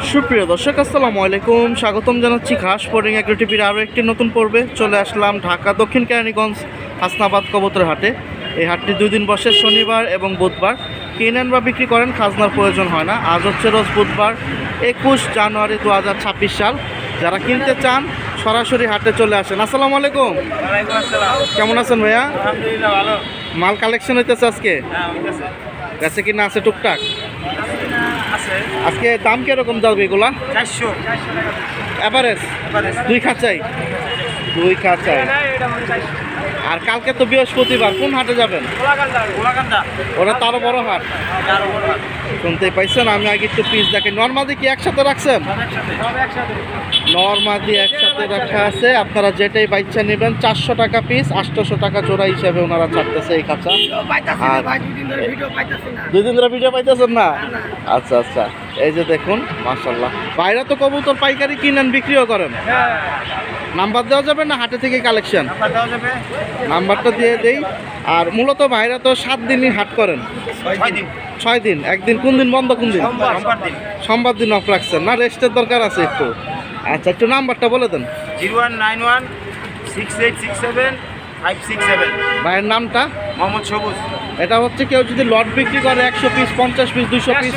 সুপ্রিয় দর্শক আসসালামু আলাইকুম, স্বাগতম জানাচ্ছি ঘাস ফোর্ডিং এগ্রো টিভির আরও একটি নতুন পর্বে। চলে আসলাম ঢাকা দক্ষিণ কেরানীগঞ্জ হাসনাবাদ কবুতর হাটে। এই হাটটি 2 দিন বসে, শনিবার এবং বুধবার। কিনেন বা বিক্রি করেন, খাজনার প্রয়োজন হয় না। আজ হচ্ছে রোজ বুধবার 21 জানুয়ারি 2026 সাল। যারা কিনতে চান সরাসরি হাটে চলে আসেন। আসসালামু আলাইকুম। কেমন আছেন ভাইয়া? আলহামদুলিল্লাহ ভালো। মাল কালেকশন হইতেছে আজকে? গেছে কিনা আছে টুকটাক? আজকে দাম কিরকম যাবে এগুলা? 400 এভারেজ 2 খাঁচাই। আর কালকে তো বৃহস্পতিবার, কোন হাটে যাবেন? ওরা তারও বড় হাট, শুনতেই পাইছেন। আমি আগে একটু পিস দেখেন। নর্মাদি কি একসাথে রাখছেন? নর্মাদি একসাথে রাখা আছে। আপনারা যেটাই বাচ্চা নেবেন 400 টাকা পিস, 800 টাকা জোড়া হিসাবে ওনারা ছাড়তেছে এই খাঁচা। আর 2 দিন ধরে ভিডিও পাইতেছেন না? আচ্ছা আচ্ছা, এই যে দেখুন মাশাআল্লাহ। বাইরে তো কবুতর পাইকারি কিনেন, বিক্রিও করেন। নাম্বার দেওয়া যাবে না হাটে থেকে কালেকশন? নাম্বারটা দিয়ে দেই। আর মূলত ভাইরা তো 7 দিনই হাট করেন। 6 দিন। একদিন কোন দিন বন্ধ? কোন দিন? সোমবার দিন অফ রাখছেন না? রেস্টের দরকার আছে একটু। আচ্ছা, একটু নাম্বারটা বলে দেন। 01916867 ভাইয়ের নামটা? মোহাম্মদ সবুজ। এটা হচ্ছে কেউ যদি লট বিক্রি করে 100 পিস, 50 পিস, 200 পিস,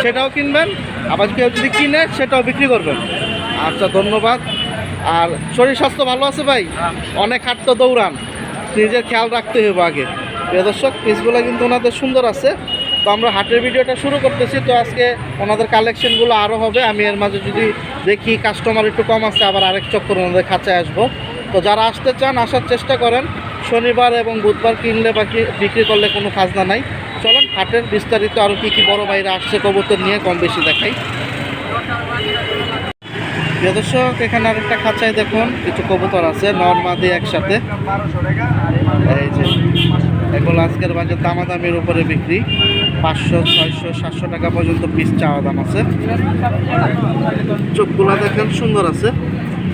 সেটাও কিনবেন। আবার কেউ যদি কিনে সেটাও বিক্রি করবেন। আচ্ছা, ধন্যবাদ। আর শরীর স্বাস্থ্য ভালো আছে ভাই? অনেক হাট তো দৌড়ান, নিজের খেয়াল রাখতে হবে আগে। প্রিয় দর্শক, পিসগুলো কিন্তু ওনাদের সুন্দর আছে। তো আমরা হাটের ভিডিওটা শুরু করতেছি। তো আজকে ওনাদের কালেকশনগুলো আরও হবে। আমি এর মাঝে যদি দেখি কাস্টমার একটু কম আছে, আবার আরেক চক্কর ওনাদের খাঁচায় আসবো। তো যারা আসতে চান আসার চেষ্টা করেন। শনিবার এবং বুধবার কিনলে বা বিক্রি করলে কোনো খাজনা নাই। চলেন হাটের বিস্তারিত আরও কী কী বড় বাইরে আসছে কবুতর নিয়ে কম বেশি দেখাই। প্রিয় দর্শক, এখানে আরেকটা খাঁচায় দেখুন কিছু কবুতর আছে নর্মাদি একসাথে। এই যে এগুলো আজকের বাজার দামাদামির উপরে বিক্রি। 500, 600, 700 টাকা পর্যন্ত পিস চাওয়া দাম আছে। চোখগুলো দেখেন সুন্দর আছে।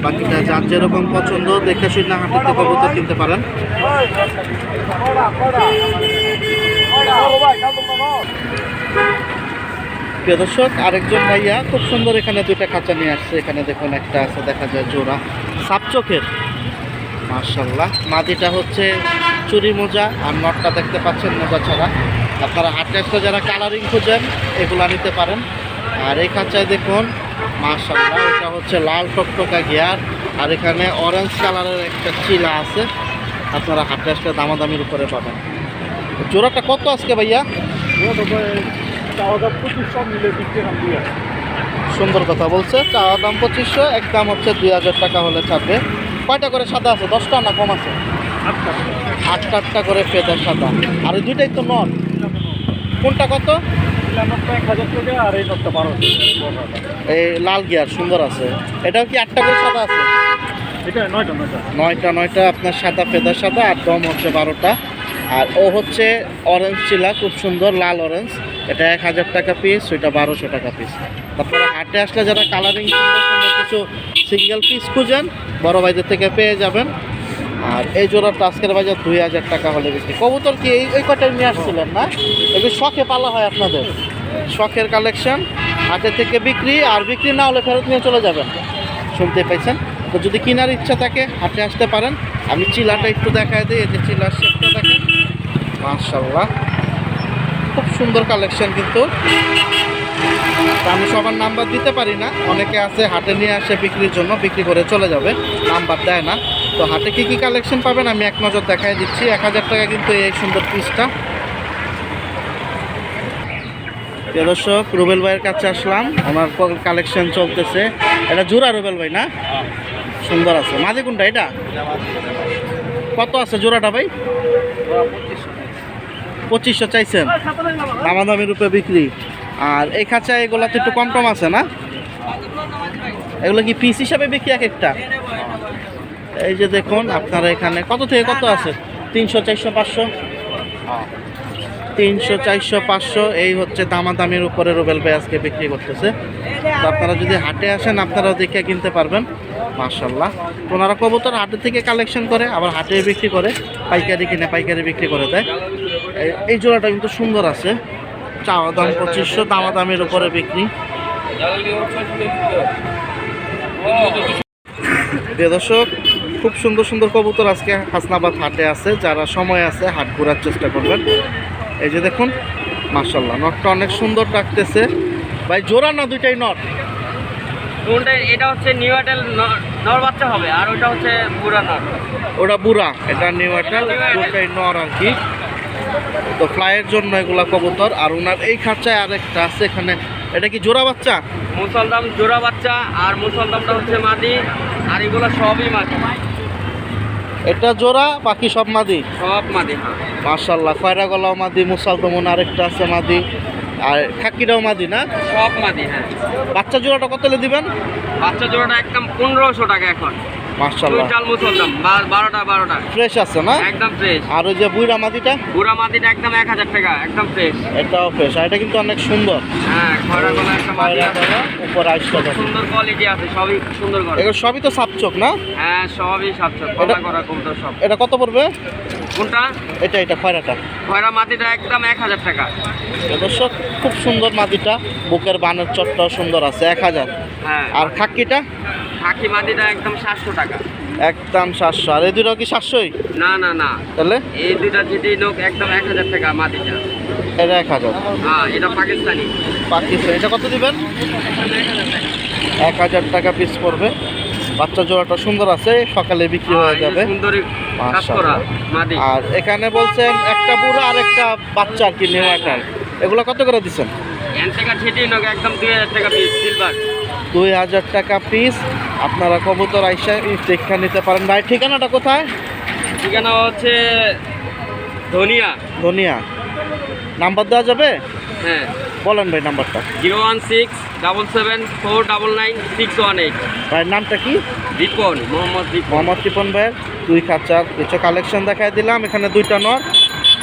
বাকিটা যার যেরকম পছন্দ দেখে শুনে হাঁটতে কবুতর কিনতে পারেন। প্রিয় দর্শক, আরেকজন ভাইয়া খুব সুন্দর এখানে 2টা খাঁচা নিয়ে আসছে। এখানে দেখুন একটা আছে, দেখা যায় জোড়া সাপ চোখের, মাশাআল্লাহ। মাদিটা হচ্ছে চুরি মোজা, আর নটটা দেখতে পাচ্ছেন মোজা ছাড়া। আপনারা হাটে এসে যারা কালারিং খুঁজেন এগুলা নিতে পারেন। আর এই খাঁচায় দেখুন মাশাআল্লাহ, এটা হচ্ছে লাল টকটকা গিয়ার, আর এখানে অরেঞ্জ কালারের একটা চিলা আছে। আপনারা হাটে আসলে দামাদামির উপরে পাবেন। জোড়াটা কত আজকে ভাইয়া? সুন্দর কথা বলছে। চাওয়া দাম 2500, একদম হচ্ছে 2000 টাকা হলে ছাড়বে। কয়টা করে সাদা আছে? 10টা না কম আছে? 8টা করে ফেদার সাদা। আর ওই 2টাই তো নর। কোনটা কত? 1000 টাকা আর এই 1200। এই লাল গিয়ার সুন্দর আছে। এটাও কি 8টা করে সাদা আছে? এটা 9টা আপনার সাদা, ফেদার সাদা, আর দম হচ্ছে 12টা। আর ও হচ্ছে অরেঞ্জ চিলা, খুব সুন্দর লাল অরেঞ্জ। এটা 1000 টাকা পিস, ওইটা 1200 টাকা পিস। তারপরে হাটে আসলে যারা কালারিং সুন্দর কিছু সিঙ্গেল পিস খুঁজেন বড় ভাইদের থেকে পেয়ে যাবেন। আর এই জোড়াটা আজকের বাজার 2000 টাকা হলে বিক্রি। কবুতর কি এই কটাই নিয়ে আসছিলেন না? এগুলো শখে পালা হয় আপনাদের? শখের কালেকশন, হাটে থেকে বিক্রি, আর বিক্রি না হলে ফেরত নিয়ে চলে যাবেন। শুনতে পাইছেন? তো যদি কেনার ইচ্ছা থাকে হাটে আসতে পারেন। আমি চিলাটা একটু দেখায় দিই। এই যে চিলার শেপটা দেখেন, মাশাআল্লাহ, খুব সুন্দর কালেকশন। কিন্তু আমি সবার নাম্বার দিতে পারি না, অনেকে আছে হাটে নিয়ে আসে বিক্রির জন্য, বিক্রি করে চলে যাবে, নাম্বার দেয় না। তো হাটে কী কী কালেকশন পাবেন আমি এক নজর দেখাই দিচ্ছি। 1000 টাকা কিন্তু এই সুন্দর পিসটা। প্রিয় দর্শক, রুবেল ভাইয়ের কাছে আসলাম, ওনার কালেকশন চলতেছে। এটা জোড়া রুবেল ভাই না? সুন্দর আছে। মাঝে কোনটা? এটা কত আছে জোড়াটা ভাই? 2500 চাইছেন, দামাদামির রূপে বিক্রি। আর এই খাঁচা এগুলোতে একটু কম টম আছে না? এগুলো কি পিস হিসাবে বিক্রি এক একটা? এই যে দেখুন আপনারা এখানে কত থেকে কত আছে? 300, 400, 500, 300, 400, 500 এই হচ্ছে দামাদামির উপরে রুবেল ভাই আজকে বিক্রি করতেছে। তো আপনারা যদি হাটে আসেন আপনারাও দেখে কিনতে পারবেন। মাশাআল্লাহ, ওনারা কবুতর হাটে থেকে কালেকশন করে, আবার হাটে বিক্রি করে, পাইকারি কিনে পাইকারি বিক্রি করে দেয়। এই জোড়াটা কিন্তু সুন্দর আছে। চাওয়া দাম 2500, দামাদামির উপরে বিক্রি। প্রিয় দর্শক, খুব সুন্দর সুন্দর কবুতর আজকে হাসনাবাদ হাটে আছে। যারা সময় আছে হাট ঘোরার চেষ্টা করবেন। এই যে দেখুন, মাশাআল্লাহ, নটটা অনেক সুন্দর ডাকতেছে। ভাই জোড়া না দুইটাই নট? এটা হচ্ছে নিউ এয়ারটেল নর বাচ্চা হবে, আর ওটা হচ্ছে বুড়া নর। ওটা বুড়া, এটা নিউ এয়ারটেল, দুটাই নর আর কি। তো ফ্লাইয়ের জন্য এগুলা কবুতর। আর ওনার এই খাঁচায় আরেকটা আছে এখানে, এটা কি জোড়া বাচ্চা? মুসলদাম জোড়া বাচ্চা, আর মুসলদামটা হচ্ছে মাদি, আর এগুলো সবই মাদি। এটা জোড়া, বাকি সব মাদি? সব মাদি, হ্যাঁ। মাশাআল্লাহ, খয়রা গলাও মাদি, মুসালদমন আরেকটা আছে মাদি, আর খাকিটাও মাদি না? সব মাদি, হ্যাঁ। বাচ্চা জোড়াটা কত হলে দিবেন? বাচ্চা জোড়াটা একদম 1500 টাকা এখন। মাশাআল্লাহ, দুই চাল মুসলদাম, 12টা ফ্রেশ আছে না? একদম ফ্রেশ। আর ওই যে বুইরা মাদিটা? বুড়া মাদিটা একদম 1000 টাকা, একদম ফ্রেশ। এটাও ফ্রেশ, আর এটা কিন্তু অনেক সুন্দর। হ্যাঁ, খয়রা গলা একটা মাদি খয়রা আছে, গলা, উপর আইসটা দেখুন। সুন্দর কোয়ালিটি আছে, সবই সুন্দর করে। এগুলো সবই তো সাপচোক না? হ্যাঁ, সবই সাতশো কলা করা কবুতর সব। এটা কত পড়বে? কোনটা? এটা খয়রাটা। খয়রা মাদিটা একদম 1000 টাকা। দর্শক, খুব সুন্দর মাদিটা, বুকের বানের চটটাও সুন্দর আছে, 1000। হ্যাঁ, আর খাক্কিটা? খাকি মাদিটা একদম 700 টাকা। একদম 700। আর এই দুটো কি 700ই? না না না, তাহলে এই দুইটা যদি লোক একদম 1000 টাকা মাদিটা। এটা 1000। হ্যাঁ, এটা পাকিস্তানি। পাকিস্তান, এটা কত দিবেন? 1000 টাকা পিস পড়বে। বাচ্চা জোড়াটা সুন্দর আছে, সকালে বিক্রি হয়ে যাবে। সুন্দরী কাজ করা মাদি। আর এখানে বলছেন একটা বুড়ো আর একটা বাচ্চা আর কি, নিউ এয়ারটেল। এগুলো কত করে দিচ্ছেন? এন টাকা ছিটি লোক একদম 2000 টাকা পিস সিলভার। 2000 টাকা পিস। আপনারা কবুতর আইসা দেখে নিতে পারেন। ভাই ঠিকানাটা কোথায়? ঠিকানা হচ্ছে ধনিয়া। ধনিয়া। নাম্বার দেওয়া যাবে? হ্যাঁ, বলেন ভাই নাম্বারটা। 01677499618। ভাইয়ের নামটা কি? দীপন, মোহাম্মদ দীপন। মোহাম্মদ টিপন ভাইয়ের 2 খাঁচার কিছু কালেকশন দেখাই দিলাম। এখানে 2টা নর,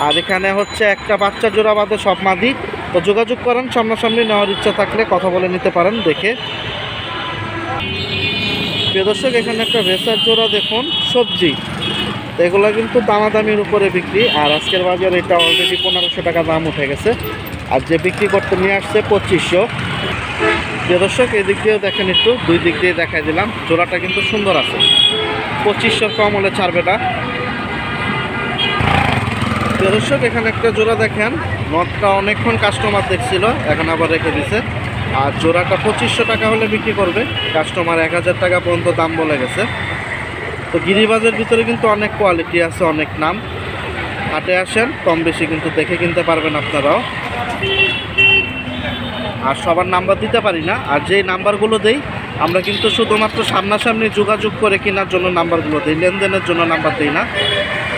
আর এখানে হচ্ছে একটা বাচ্চা জোড়া বাদে সব মাদি। তো যোগাযোগ করেন, সামনাসামনি নেওয়ার ইচ্ছা থাকলে কথা বলে নিতে পারেন দেখে। প্রিয় দর্শক, এখানে একটা রেসার জোড়া দেখুন, সবজি। তো এগুলো কিন্তু দামাদামির উপরে বিক্রি। আর আজকের বাজারে এটা অলরেডি 1500 টাকা দাম উঠে গেছে। আর যে বিক্রি করতে নিয়ে আসছে 2500। প্রিয় দর্শক, এই দিক দিয়েও দেখেন, একটু দুই দিক দিয়ে দেখাই দিলাম। জোড়াটা কিন্তু সুন্দর আছে, 2500 কম হলে ছাড়বে না। প্রিয় দর্শক, এখানে একটা জোড়া দেখেন, নটটা অনেকক্ষণ কাস্টমার দেখছিল, এখন আবার রেখে দিছে। আর জোড়াটা 2500 টাকা হলে বিক্রি করবে। কাস্টমার 1000 টাকা পর্যন্ত দাম বলে গেছে। তো গিরিবাজের ভিতরে কিন্তু অনেক কোয়ালিটি আছে, অনেক নাম। হাটে আসেন, কম বেশি কিন্তু দেখে কিনতে পারবেন আপনারাও। আর সবার নাম্বার দিতে পারি না, আর যেই নাম্বারগুলো দেই আমরা কিন্তু শুধুমাত্র সামনাসামনি যোগাযোগ করে কেনার জন্য নাম্বারগুলো দিই, লেনদেনের জন্য নাম্বার দিই না।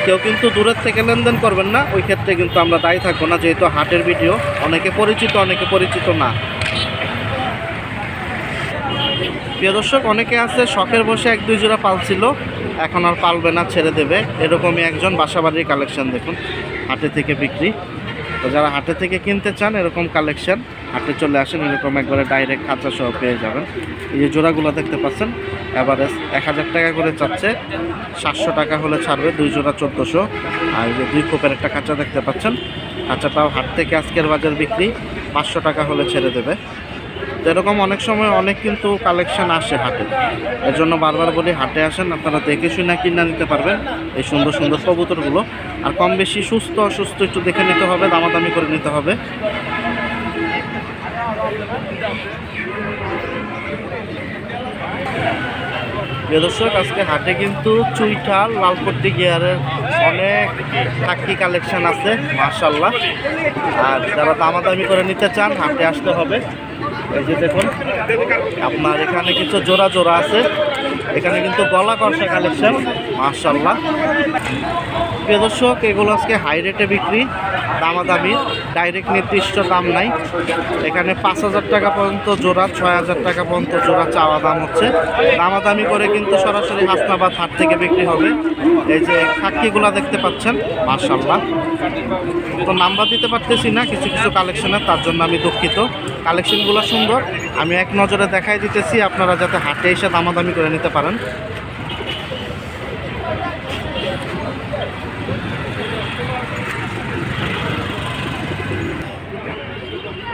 কেউ কিন্তু দূরের থেকে লেনদেন করবেন না, ওই ক্ষেত্রে কিন্তু আমরা দায়ী থাকবো না, যেহেতু হাটের ভিডিও। অনেকে পরিচিত, অনেকে পরিচিত না। প্রিয় দর্শক, অনেকে আছে শখের বসে 1-2 জোড়া পালছিল, এখন আর পালবে না, ছেড়ে দেবে। এরকমই একজন বাসাবাড়ির কালেকশন দেখুন, হাটে থেকে বিক্রি। তো যারা হাটে থেকে কিনতে চান এরকম কালেকশন, হাটে চলে আসেন, এরকম একবারে ডাইরেক্ট খাঁচা সহ পেয়ে যাবেন। এই যে জোড়াগুলো দেখতে পাচ্ছেন, এভারেজ 1000 টাকা করে চাচ্ছে, 700 টাকা হলে ছাড়বে। 2 জোড়া 1400। আর এই যে 2 খোপের একটা খাঁচা দেখতে পাচ্ছেন, খাঁচাটাও হাট থেকে আজকের বাজার বিক্রি, 500 টাকা হলে ছেড়ে দেবে। তো এরকম অনেক সময় অনেক কিন্তু কালেকশন আসে হাটে। এর জন্য বারবার বলি, হাটে আসেন, আপনারা দেখে শুনে কিনে নিতে পারবেন এই সুন্দর সুন্দর কবুতরগুলো। আর কম বেশি সুস্থ অসুস্থ একটু দেখে নিতে হবে, দামাদামি করে নিতে হবে। প্রিয় দর্শক, আজকে হাটে কিন্তু চুইঠাল, লালপট্টি গিয়ারের অনেক খাকি কালেকশন আছে, মাশাআল্লাহ। আর যারা দামাদামি করে নিতে চান হাটে আসতে হবে। এই যে দেখুন, আপনার এখানে কিছু জোড়া জোড়া আছে, এখানে কিন্তু গলা কষা কালেকশন, মাশাআল্লাহ। প্রিয় দর্শক, এগুলো আজকে হাই রেটে বিক্রি, দামাদামি, ডাইরেক্ট নির্দিষ্ট দাম নাই। এখানে 5000 টাকা পর্যন্ত জোড়া, 6000 টাকা পর্যন্ত জোড়া চাওয়া দাম হচ্ছে। দামাদামি করে কিন্তু সরাসরি হাসনাবাদ হাট থেকে বিক্রি হবে। এই যে খাক্কিগুলা দেখতে পাচ্ছেন, মাশাআল্লাহ। তো নাম্বার দিতে পারতেছি না কিছু কিছু কালেকশনের, তার জন্য আমি দুঃখিত। কালেকশনগুলো সুন্দর, আমি এক নজরে দেখাই দিতেছি, আপনারা যাতে হাটে এসে দামাদামি করে নিতে পারেন।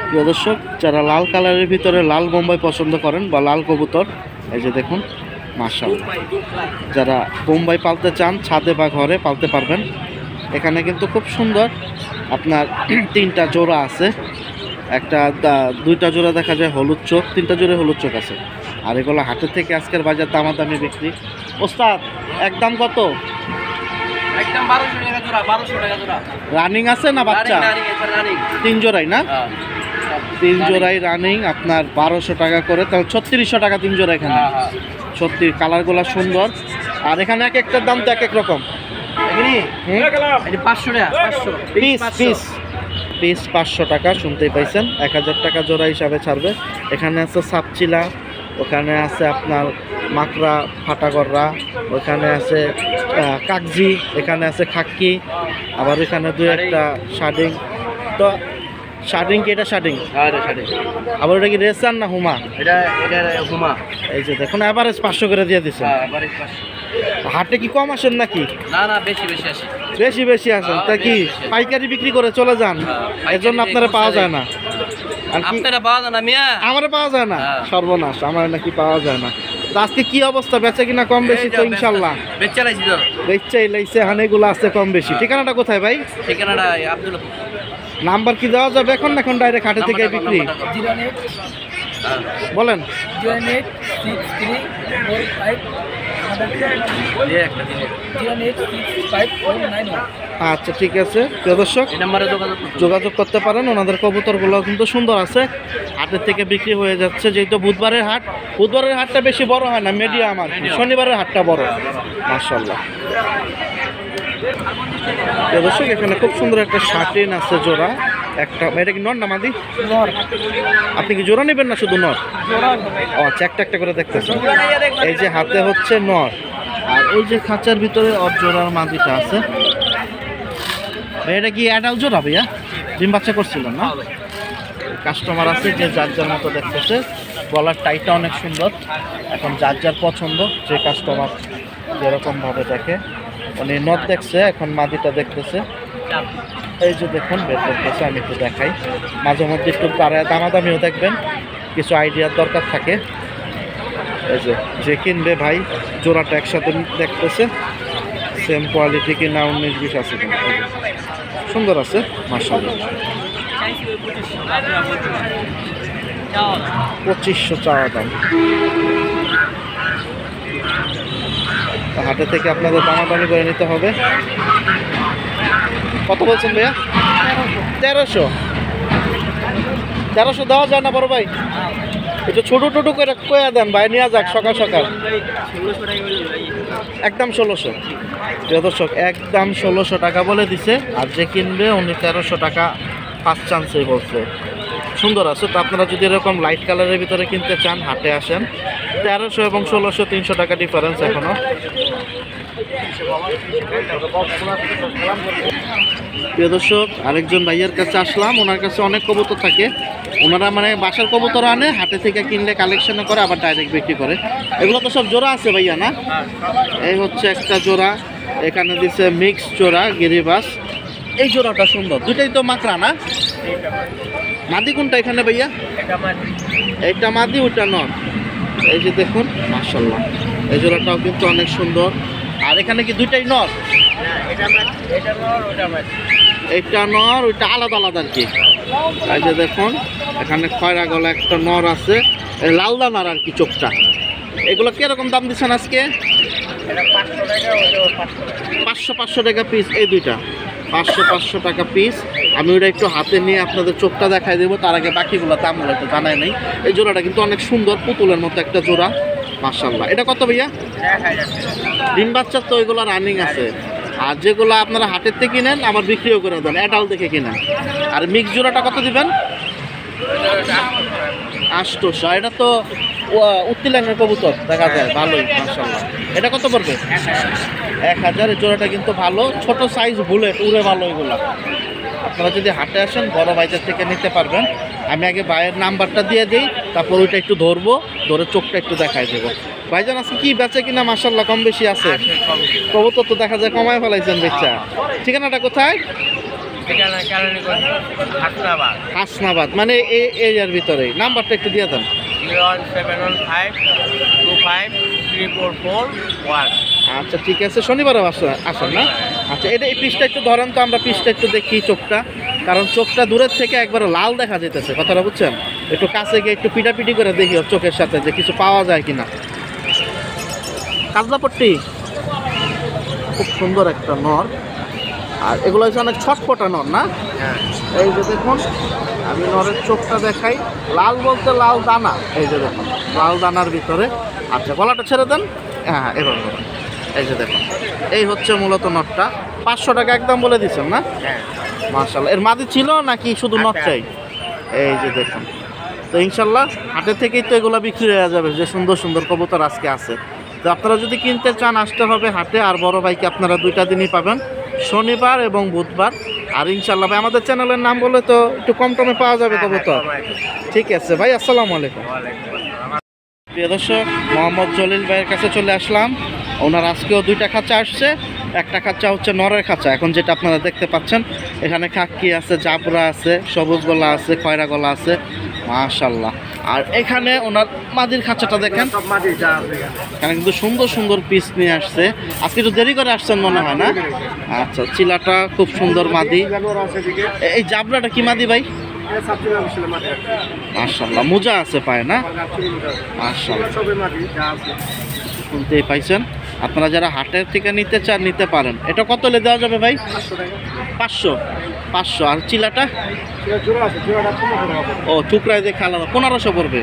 প্রিয় দর্শক, যারা লাল কালারের ভিতরে লাল বোম্বাই পছন্দ করেন বা লাল কবুতর, এই যে দেখুন মাশাআল্লাহ, যারা বোম্বাই পালতে চান ছাদে বা ঘরে পালতে পারবেন। এখানে কিন্তু খুব সুন্দর আপনার 3টা জোড়া আছে, দুইটা জোড়া দেখা যায় হলুদ চোখ, 3টা জোড়া হলুদ চোখ আছে। আর এগুলো হাটের থেকে আজকের বাজার দামাদামি বিক্রি। ওস্তাদ একদম কত? একদম 1200 টাকা জোড়া, 1200 টাকা জোড়া। রানিং আছে না বাচ্চা? রানিং 3 জোড়াই না? 3 জোড়াই রানিং, আপনার 1200 টাকা করে, তাহলে 3600 টাকা 3 জোড়া এখানে। সত্যি কালারগুলো সুন্দর। আর এখানে এক একটার দাম তো এক এক রকম। এটা 500 টাকা, 500 পিস 500 টাকা, শুনতেই পাইছেন। 1000 টাকা জোড়া হিসাবে ছাড়বে। এখানে আছে সাপচিলা, ওখানে আছে আপনার মাকড়া ফাটাগররা, ওখানে আছে কাকজি, এখানে আছে খাক্কি, আবার এখানে দুই একটা শাডিং। তো শাডিং কি? এটা শাডিং। আবার ওটা কি রেসার না হুমা? এটা হুমা। এই যে দেখুন এভারেজ 500 করে দিয়ে দিচ্ছে। এভারেজ 500। হাটে কি কম আসেন নাকি? না বেশি আসে। বেশি আসেন তা কি পাইকারি বিক্রি করে চলে যান? এর জন্য আপনারা পাওয়া যায় না। আর কি আপনারা পাওয়া যায় না মিয়া? আমারে পাওয়া যায় না? সর্বনাশ, আমার নাকি পাওয়া যায় না। তো আজকে কি অবস্থা, বেচা কিনা কম বেশি তো ইনশাল্লাহ? বেচা লাইছি তো। বেচাই লাইছে, হানেগুলো আছে কম বেশি। ঠিকানাটা কোথায় ভাই? ঠিকানাটা আব্দুল্লাহ। নাম্বার কি দেওয়া যাবে এখন? এখন ডাইরেক্ট হাটে থেকে বিক্রি বলেন। 0866345 আচ্ছা ঠিক আছে, প্রিয় দর্শক এই নম্বরে যোগাযোগ করতে পারেন। ওনাদের কবুতরগুলো কিন্তু সুন্দর আছে, হাটের থেকে বিক্রি হয়ে যাচ্ছে। যেহেতু বুধবারের হাটটা বেশি বড় হয় না, মিডিয়াম আর কি। শনিবারের হাটটা বড়। মাশাআল্লাহ। প্রিয় দর্শক, এখানে খুব সুন্দর একটা শার্টিন আছে জোড়া একটা। এটা কি নর না মাদি? আপনি কি জোড়া নেবেন না শুধু নর? ও আচ্ছা, একটা করে দেখতেছেন। এই যে হাতে হচ্ছে নর, আর এই যে খাঁচার ভিতরে অর জোড়ার মাদিটা আছে। এটা কি অ্যাডাল্ট জোড়া ভাইয়া? ডিম বাচ্চা করছিলেন না? কাস্টমার আছে যে যার যার মতো দেখতেছে। গলার টাইটা অনেক সুন্দর। এখন যার যার পছন্দ, যে কাস্টমার যেরকমভাবে দেখে। উনি নট দেখছে, এখন মাদিটা দেখতেছে। এই যে দেখুন বের করতেছে, আমি একটু দেখাই। মাঝে মধ্যে একটু দামাদামিও দেখবেন, কিছু আইডিয়ার দরকার থাকে। এই যে কিনবে ভাই জোড়াটা একসাথে দেখতেছে, সেম কোয়ালিটি কি না 19-20 আছে কিন্তু সুন্দর আছে মাশাআল্লাহ। 2500 চাওয়া দাম। হাটে থেকে আপনাদের দামাদামি করে নিতে হবে। কত বলছেন ভাইয়া? 1300 দেওয়া যায় না বড় ভাই? একটু ছোটো করে কয়া দেন ভাই, নিয়ে যাক সকাল সকাল। একদম 1600। প্রিয় দর্শক, একদম 1600 টাকা বলে দিছে। আর যে কিনবে উনি 1300 টাকা ফার্স্ট চান্সেই বলছে। সুন্দর আছে। তো আপনারা যদি এরকম লাইট কালারের ভিতরে কিনতে চান হাটে আসেন। 1300 এবং 1600 300 টাকা ডিফারেন্স এখনো। প্রিয় দর্শক, আরেকজন ভাইয়ের কাছে আসলাম। ওনার কাছে অনেক কবুতর থাকে। ওনারা মানে বাসার কবুতর আনে, হাটে থেকে কিনলে কালেকশনে করে, আবার ডাইরেক্ট বিক্রি করে। এগুলো তো সব জোড়া আছে ভাইয়া না? এই হচ্ছে একটা জোড়া, এখানে দিছে মিক্স জোড়া গিরিবাস। এই জোড়াটা সুন্দর, দুটাই তো মাকড়া না? মাদি কোনটা এখানে ভাইয়া? এইটা মাদি, ওইটা নর। এই যে দেখুন মাশাআল্লাহ, এই জোড়াটাও কিন্তু অনেক সুন্দর। আর এখানে কি দুইটাই নর? এইটা নর, ওইটা আলাদা আলাদা আর কি। এই যে দেখুন এখানে খয়রা গলা একটা নর আছে, লাল দানার আর কি চোখটা। এগুলো কিরকম দাম দিচ্ছেন আজকে? 500 টাকা পিস। এই দুইটা 500 টাকা পিস। আমি ওটা একটু হাতে নিয়ে আপনাদের চোখটা দেখাই দেবো, তার আগে বাকিগুলো দামগুলো একটু জানাই নেই। এই জোড়াটা কিন্তু অনেক সুন্দর, পুতুলের মতো একটা জোড়া মাশাআল্লাহ। এটা কত ভাইয়া? ডিম বাচ্চার তো এগুলো রানিং আছে। আর যেগুলো আপনারা হাটের থেকে কিনেন আবার বিক্রিও করে দেন, অ্যাডাল্ট দেখে কিনেন। আর মিক্স জোড়াটা কত দিবেন? 800। এটা তো উত্তিলাঙ্গের কবুতর দেখা যায়, ভালোই মাশাআল্লাহ। এটা কত পড়বে? 1000। এই জোড়াটা কিন্তু ভালো, ছোট সাইজ, বুলেট উড়ে ভালো এগুলো। আপনারা যদি হাটে আসেন বড় ভাইদের থেকে নিতে পারবেন। আমি আগে ভাইয়ের নাম্বারটা দিয়ে দিই, তারপর ওইটা একটু ধরবো, ধরে চোখটা একটু দেখাই দেবো। ভাইজান আজকে কি বেচে কিনা মাশাআল্লাহ কম বেশি আছে? কবুতর তো দেখা যায় কমায় ফেলাইছেন বেচা। ঠিকানাটা কোথায়? ঠিকানা কেরানীগঞ্জ হাসনাবাদ হাসনাবাদ, মানে এই এরিয়ার ভিতরেই। নাম্বারটা একটু দিয়ে দেন। 01715 আচ্ছা ঠিক আছে, শনিবারও আসেন না? আচ্ছা, এটা এই পিসটা একটু ধরেন তো, আমরা পিসটা একটু দেখি চোখটা, কারণ চোখটা দূরের থেকে একবারে লাল দেখা যেতেছে, কথাটা বুঝছেন? একটু কাছে গিয়ে একটু পিটাপিটি করে দেখি ওর চোখের সাথে যে কিছু পাওয়া যায় কিনা। কাজলাপট্টি খুব সুন্দর একটা নর, আর এগুলো হচ্ছে অনেক ছটপটা নর না? হ্যাঁ। এই যে দেখুন, আমি নরের চোখটা দেখাই, লাল বলতে লাল দানা, এই যে দেখুন লাল দানার ভিতরে। আচ্ছা, গলাটা ছেড়ে দেন। হ্যাঁ, এবার বলুন। এই যে দেখুন, এই হচ্ছে মূলত নটটা। 500 টাকা একদম বলে দিচ্ছেন না? হ্যাঁ। মাশাআল্লাহ। এর মাদি ছিল নাকি শুধু নট চাই? এই যে দেখুন, তো ইনশাল্লাহ হাটের থেকেই তো এগুলো বিক্রি হয়ে যাবে, যে সুন্দর সুন্দর কবুতর আজকে আছে। তো আপনারা যদি কিনতে চান আসতে হবে হাটে। আর বড় ভাইকে আপনারা 2টা দিনই পাবেন, শনিবার এবং বুধবার। আর ইনশাল্লাহ ভাই আমাদের চ্যানেলের নাম বলে তো একটু কম টমে পাওয়া যাবে কবুতর। ঠিক আছে ভাই, আসসালামু আলাইকুম। প্রিয় দর্শক, মোহাম্মদ জলিল ভাইয়ের কাছে চলে আসলাম। ওনার আজকেও 2টা খাঁচা আসছে। একটা খাঁচা হচ্ছে নরের খাঁচা, এখন যেটা আপনারা দেখতে পাচ্ছেন। এখানে খাক্কি আছে, জাবরা আছে, সবুজ গলা আছে, খয়রা গলা আছে, মাশাল্লাহ। আর এখানে ওনার মাদির খাঁচাটা দেখেন, এখানে কিন্তু সুন্দর সুন্দর পিস নিয়ে আসছে। আজকে একটু দেরি করে আসছেন মনে হয় না? আচ্ছা, চিলাটা খুব সুন্দর মাদি। এই জাবরাটা কি মাদি ভাই? মাশাল্লাহ, মোজা আছে পায় না? মাশাল্লাহ, শুনতেই পাইছেন। আপনারা যারা হাটের থেকে নিতে চান নিতে পারেন। এটা কত হলে দেওয়া যাবে ভাই? 500। আর চিলাটা? ও, টুকরায় দিয়ে খালা 1500 পড়বে।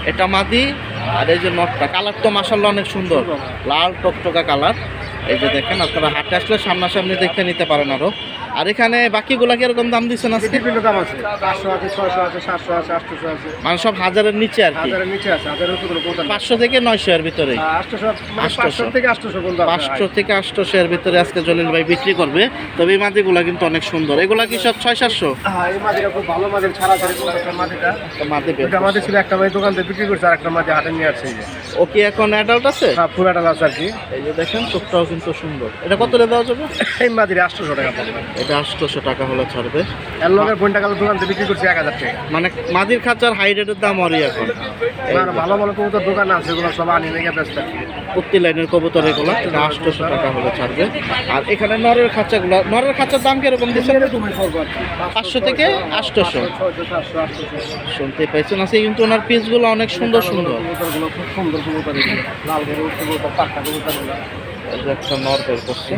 এটা মাদি। আর এই যে নটটা, কালার তো মাশাল্লাহ অনেক সুন্দর, লাল টকটকা কালার। এই যে দেখেন, আপনারা হাটে আসলে সামনাসামনি দেখে নিতে পারেন আরো। আর এখানে বাকিগুলা কিরকম দাম দিচ্ছেন আজকে? বিভিন্ন দাম আছে, 500 আছে, 600 আছে, 700 আছে, 800 আছে, মানে সব 1000-এর নিচে আর কি? 1000-এর নিচে আছে, 1000-এর উপরে কোনো দাম 500 থেকে 900 এর ভিতরে। 800 500 থেকে 800 পর্যন্ত আছে। 500 থেকে 800 এর ভিতরে আজকে জলিল ভাই বিক্রি করবে। তবে এই মাদিগুলা কিন্তু অনেক সুন্দর। এগুলা কি সব 600-700? হ্যাঁ, এই মাদিটা খুব ভালো মাদি, ছাড়া ছাড়ি কোনটা মাদিটা। মাদি বের দুটা মাদি ছিল, একটা মাদি দোকান থেকে বিক্রি করছে, আর একটা মাদি হাটে নিয়ে আসছে। এই যে ও কি এখন অ্যাডাল্ট আছে? হ্যাঁ, পুরাটা আছে আর কি। এই যে দেখেন, চোখটাও কিন্তু সুন্দর। এটা কত লে দেওয়া যাবে? এই মাদির 800 টাকা পাবে। এটা 800 টাকা হলে ছাড়বে। এর লগের বোনটা কালো দোকান থেকে বিক্রি করছে 1000 টাকা। মানে মাদির খাঁচার হাই রেটের দাম ওরই এখন। এই আর ভালো ভালো কবুতর দোকান আছে, এগুলো সব আনি নিয়ে ব্যস্ত আর কি। প্রতি লাইনের কবুতর এগুলো, এটা 800 টাকা হলে ছাড়বে। আর এখানে নরের খাঁচাগুলো, নরের খাঁচার দাম কিরকম দিচ্ছেন? 500 থেকে 800। শুনতে পাইছেন, আছে কিন্তু ওনার পিসগুলো অনেক সুন্দর সুন্দর। কবুতরগুলো খুব সুন্দর কবুতর, লাল ঘরে উঠতে কবুতর, পাক্কা কবুতরগুলো। এই যে একটা নর বের করছে,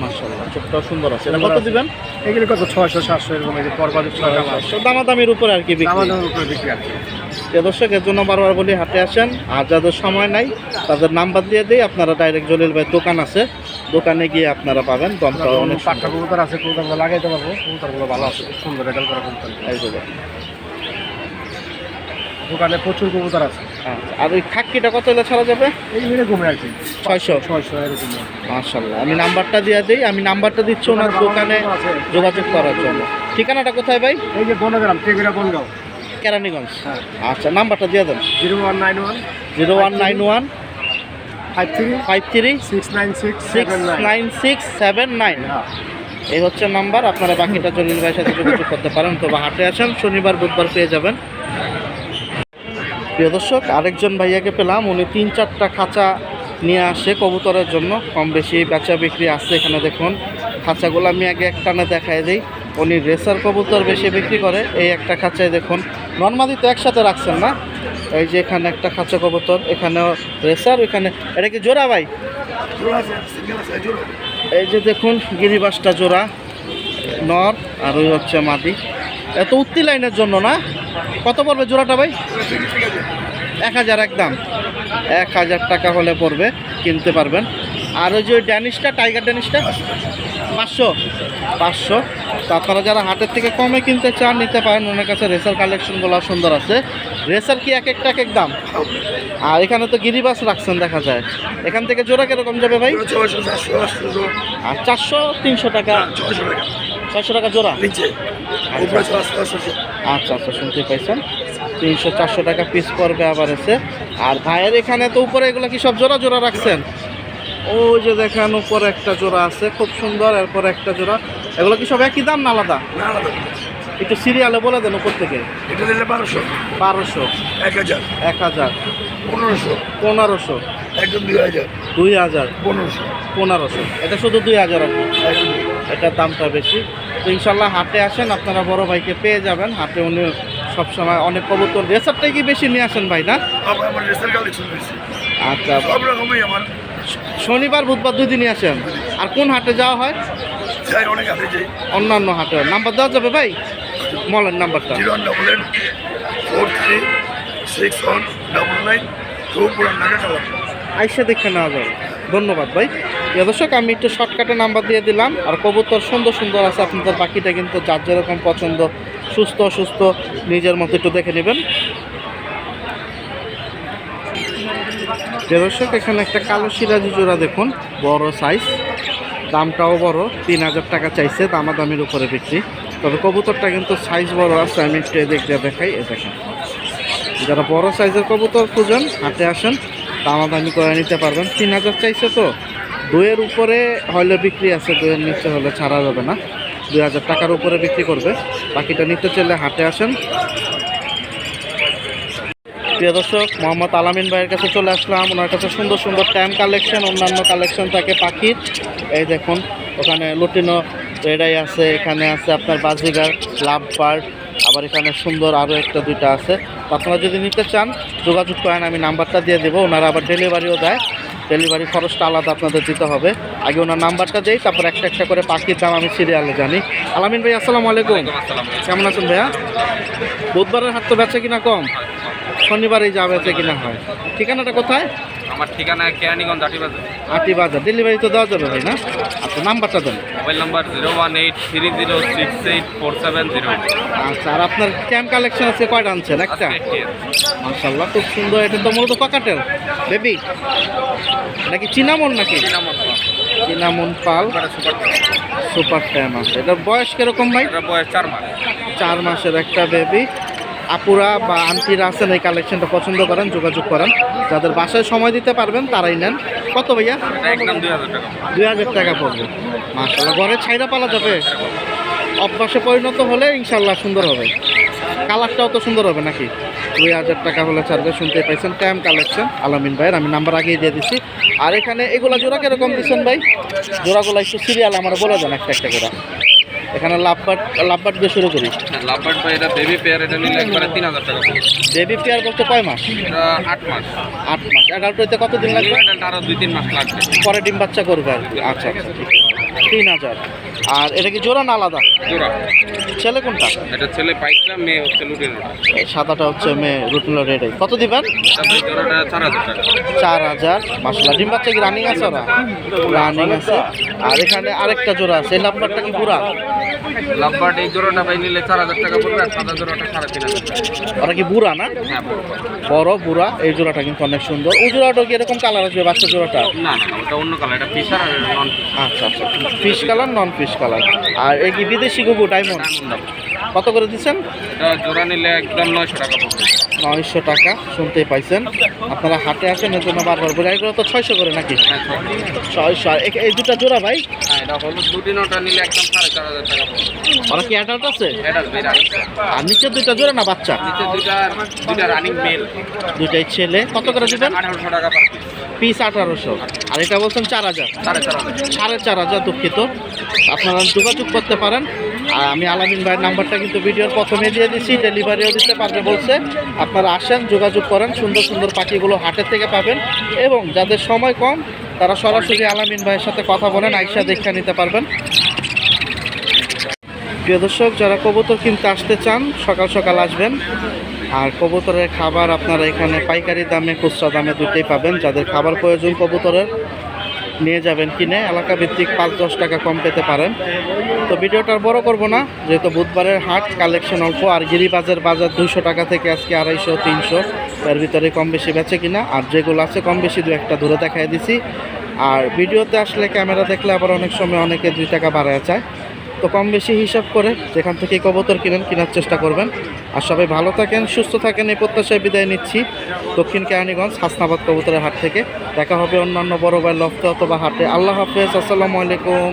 মাশাআল্লাহ, চোখটাও সুন্দর আছে। এটা কত দিবেন? এগুলি কত 600 700 এরকম। এই যে পরবাদি 600 দামাদামির উপরে আর কি বিক্রি। আমাদের উপরে বিক্রি আর কি। দর্শক, এর জন্য বারবার বলি হাটে আসেন। আর যাদের সময় নাই তাদের নাম্বার দিয়ে দিই, আপনারা ডাইরেক্ট জলিল ভাই দোকান আছে, দোকানে গিয়ে আপনারা পাবেন। দমটা অনেক পাক্কা কবুতর আছে, কবুতরগুলো লাগাইতে পারবো, কবুতরগুলো ভালো আছে, খুব সুন্দর রেজাল্ট করা কবুতর। এই যে দেখেন। দোকানে প্রচুর কবুতর আছে। আচ্ছা, আর ওই খাক্কিটা কত হলে ছাড়া যাবে? এই মিলে কমে আর কি, 600 এরকম। মাশাআল্লাহ। আমি নাম্বারটা দিয়ে দিই, আমি নাম্বারটা দিচ্ছি ওনার দোকানে যোগাযোগ করার জন্য। ঠিকানাটা কোথায় ভাই? এই যে বনগ্রাম, টেগুড়া বনগাঁও, কেরানীগঞ্জ। হ্যাঁ। আচ্ছা, নাম্বারটা দিয়ে দেন। 0191 0191 53 53 696 79। 69679। হ্যাঁ। এই হচ্ছে নাম্বার। আপনারা বাকিটা জলিল ভাইয়ের সাথে যোগাযোগ করতে পারেন। তবে হাটে আসেন, শনিবার বুধবার পেয়ে যাবেন। প্রিয় দর্শক, আরেকজন ভাইয়াকে পেলাম, উনি 3-4টা খাঁচা নিয়ে আসে কবুতরের জন্য। কম বেশি বেচা বিক্রি আসছে। এখানে দেখুন খাঁচাগুলো আমি আগে একটানে দেখাই দিই। উনি রেসার কবুতর বেশি বিক্রি করে। এই একটা খাঁচায় দেখুন, নর্মালি তো একসাথে রাখছেন না? এই যে এখানে একটা খাঁচা কবুতর, এখানেও রেসার, এখানে এটা কি জোড়া ভাই? এই যে দেখুন, গিরিবাসটা জোড়া নর, আর ওই হচ্ছে মাদি। এত উত্তি লাইনের জন্য না? কত পড়বে জোড়াটা ভাই? 1000 একদম। 1000 টাকা হলে পড়বে, কিনতে পারবেন। আর ওই যে ওই ড্যানিশটা, টাইগার ড্যানিশটা 500। তো আপনারা যারা হাটের থেকে কমে কিনতে চান নিতে পারেন। ওনার কাছে রেসার কালেকশনগুলো সুন্দর আছে। রেসার কি এক একটা এক এক দাম? আর এখানে তো গিরিবাস রাখছেন দেখা যায়। এখান থেকে জোড়া কিরকম যাবে ভাই? আর 400-300 টাকা, 600 টাকা জোড়া। আচ্ছা, শুনতে পাইছেন, 300-400 টাকা পিস পড়বে আবার এসে। আর ভাইয়ের এখানে তো উপরে এগুলো কি সব জোড়া জোড়া রাখছেন? ওই যে দেখেন উপরে একটা জোড়া আছে খুব সুন্দর, এরপর একটা জোড়া। এগুলো কি সব একই দাম না আলাদা? না আলাদা। একটু সিরিয়ালে বলে দেন উপর থেকে। এটা দিলে 1200, 1200, 1000, 1000, 1500, 1500, একদম 2000, 2000, 1500, 1500। এটা শুধু 2000 আর কি। একদম। এটার দামটা বেশি। তো ইনশাল্লাহ হাটে আসেন, আপনারা বড় ভাইকে পেয়ে যাবেন। হাটে উনি সবসময় অনেক কবুতর, রেসারটাই কি বেশি নিয়ে আসেন ভাই না? আমার রেসার কালেকশন হয়েছে আচ্ছা, সব রকমই। আমার শনিবার বুধবার 2 দিনই আসেন। আর কোন হাটে যাওয়া হয়? যাই অনেক হাতে যাই। অন্যান্য হাটে। নাম্বার দেওয়া যাবে ভাই? বলেন নাম্বারটা। 018619192 পুরান ঢাকা কালাম। আইসা দেখে নেওয়া যাবে। ধন্যবাদ ভাই। প্রিয় দর্শক, আমি একটু শর্টকাটে নাম্বার দিয়ে দিলাম। আর কবুতর সুন্দর সুন্দর আছে, আপনাদের পাখিটা কিন্তু যার যেরকম পছন্দ, সুস্থ অসুস্থ নিজের মতো একটু দেখে নেবেন। প্রিয় দর্শক, এখানে একটা কালো সিরাজি জোড়া দেখুন, বড় সাইজ, দামটাও বড়, 3000 টাকা চাইছে, দামাদামির উপরে বিক্রি। তবে কবুতরটা কিন্তু সাইজ বড় আছে, আমি একটু এদিক দিয়ে দেখাই। এ দেখেন, যারা বড় সাইজের কবুতর খুঁজেন হাটে আসেন, দামাদামি করে নিতে পারবেন। 3000 চাইছে তো, 2-এর উপরে হলে বিক্রি আছে, 2-এর নিচে হলে ছাড়া যাবে না। 2000 টাকার উপরে বিক্রি করবে। বাকিটা নিতে চাইলে হাটে আসেন। প্রিয় দর্শক, মোহাম্মদ আলামিন ভাইয়ের কাছে চলে আসলাম। ওনার কাছে সুন্দর সুন্দর ট্যাম কালেকশন, অন্যান্য কালেকশন থাকে পাখির। এই দেখুন, ওখানে লুটিনো রেডাই আছে, এখানে আছে আপনার বাজিগার, লাভ বার্ড, আবার এখানে সুন্দর আরও একটা দুইটা আছে। তো আপনারা যদি নিতে চান যোগাযোগ করেন, আমি নাম্বারটা দিয়ে দেবো। ওনারা আবার ডেলিভারিও দেয়, ডেলিভারি খরচটা আলাদা আপনাদের দিতে হবে। আগে ওনার নাম্বারটা দেই, তারপর একটা একটা করে পাখির দাম আমি সিরিয়ালে জানি। আলামিন ভাই, আসসালামু আলাইকুম। কেমন আছেন ভাইয়া? বুধবারের হাট তো বেচে কিনা কম, শনিবারেই যা বেচে কিনা হয়। ঠিকানাটা কোথায়? আমার ঠিকানা কেরানীগঞ্জ আটিবাজার। আটি বাজার। ডেলিভারি তো দেওয়া যাবে ভাই না? আচ্ছা, নাম্বারটা দেন। Mobile number 01830684701। আচ্ছা, আর আপনার ক্যাম্প কালেকশন আছে কয়টা আনছেন? একটা। মাশাআল্লাহ, খুব সুন্দর। এটা তো মূলত ককাটেল বেবি নাকি চিনামন? নাকি চিনামন পাল সুপার ট্যাম আছে। এটার বয়স কিরকম ভাই? বয়স 4 মাস। 4 মাসের একটা বেবি। আপুরা বা আন্টিরা আছেন, এই কালেকশনটা পছন্দ করেন, যোগাযোগ করেন। যাদের বাসায় সময় দিতে পারবেন তারাই নেন। কত ভাইয়া? একদম 2000 টাকা। 2000 টাকা পড়বে। মাশাআল্লাহ, ঘরে ছাইরা পালা যাবে। অভ্যাসে পরিণত হলে ইনশাল্লাহ সুন্দর হবে। কালারটাও তো সুন্দর হবে নাকি? 2000 টাকা হলে ছাড়বে। শুনতে পাইছেন, ট্যাম কালেকশন আলামিন ভাইয়ের। আমি নাম্বার আগেই দিয়ে দিচ্ছি। আর এখানে এগুলা জোড়া কিরকম দিচ্ছেন ভাই? জোড়াগুলো একটু সিরিয়াল আমার বলে দেন একটা একটা করে। এখানে লাভবার্ড দিয়ে শুরু করি। লাভবার্ড ভাই, এটা বেবি পেয়ার, এটা নিলে একবারে 3000 টাকা। বেবি পেয়ার বলতে কয় মাস? এটা 8 মাস। 8 মাস। অ্যাডাল্ট হইতে কতদিন লাগবে? এটা আরো 2-3 মাস লাগবে। পরে ডিম বাচ্চা করবে আর কি। আচ্ছা আচ্ছা, ঠিক আছে। 3000। আর এটা কি জোড়া না আলাদা? জোড়া। ছেলে কোনটা? এটা ছেলে পাইকটা, মেয়ে হচ্ছে লুটিনো। এই সাদাটা হচ্ছে মেয়ে, রুটিনো রেড। কত দিবেন? তারপরে জোড়াটা 4000 টাকা। 4000। মাশাআল্লাহ, ডিম বাচ্চা কি রানিং আছে? ওরা রানিং আছে। আর এখানে আরেকটা জোড়া আছে, এই নাম্বারটা কি পুরা? লাভবার্ড এই জোড়াটা ভাই নিলে 4000 টাকা পড়বে, আর সাদা জোড়াটা 3500 টাকা। ওরা কি বুড়া না? হ্যাঁ, বড় বুড়া। এই জোড়াটা কিন্তু অনেক সুন্দর। ওই জোড়াটা কি এরকম কালার আসবে বাচ্চা জোড়াটা? না না, ওটা অন্য কালার, এটা ফিশার আর নন আচ্ছা আচ্ছা, ফিশ কালার নন ফিশ কালার। আর এই কি বিদেশি গুবু ডায়মন্ড? কত করে দিচ্ছেন? এটা জোড়া নিলে একদম 900 টাকা পড়বে। 900 টাকা। শুনতেই পাইছেন, আপনারা হাটে আসেন, এর জন্য বারবার বলে। এগুলো তো 600 করে নাকি? 600। আর এই দুটা জোড়া ভাই? হ্যাঁ, এটা হলুদ লুটিনোটা নিলে একদম 4500 টাকা পড়বে। ওরা কি অ্যাডাল্ট আছে? এটা বের আছে। আর নিচের দুইটা জোড়া না বাচ্চা? নিচে দুইটা রানিং মেল। দুইটাই ছেলে। কত করে দিবেন? 1800 টাকা পার পিস 1800। আর এটা বলছেন 4000। 4500। 4500, দুঃখিত। আপনারা যোগাযোগ করতে পারেন। আর আমি আলামিন ভাইয়ের নাম্বারটা কিন্তু ভিডিওর প্রথমে দিয়ে দিচ্ছি, ডেলিভারিও দিতে পারবে বলছে। আপনারা আসেন, যোগাযোগ করেন, সুন্দর সুন্দর পাখিগুলো হাটের থেকে পাবেন। এবং যাদের সময় কম তারা সরাসরি আলামিন ভাইয়ের সাথে কথা বলেন, আইসা দেখে নিতে পারবেন। প্রিয় দর্শক, যারা কবুতর কিনতে আসতে চান সকাল সকাল আসবেন। আর কবুতরের খাবার আপনারা এখানে পাইকারি দামে, খুচরা দামে দুটোই পাবেন। যাদের খাবার প্রয়োজন কবুতরের, নিয়ে যাবেন কিনে। এলাকা ভিত্তিক 5-10 টাকা কম পেতে পারেন। তো ভিডিওটা আর বড় করব না, যেহেতু বুধবারের হাট, কালেকশন অল্প। আর গিরিবাজের বাজার 200 টাকা থেকে আজকে 250-300, এর ভিতরে কম বেশি বেচে কিনা। আর যেগুলো আছে কম বেশি 2-1টা ধরে দেখাই দিছি। আর ভিডিওতে আসলে ক্যামেরা দেখলে আবার অনেক সময় অনেকে 2 টাকা বাড়ায় চায়। তো কম বেশি হিসাব করে যেখান থেকে কবুতর কেনার চেষ্টা করবেন। আর সবাই ভালো থাকেন, সুস্থ থাকেন, এই প্রত্যাশায় বিদায় নিচ্ছি দক্ষিণ কেরানীগঞ্জ হাসনাবাদ কবুতরের হাট থেকে। দেখা হবে অন্যান্য বড় ভাই লফতে অথবা হাটে। আল্লাহ হাফেজ, আসসালামু আলাইকুম।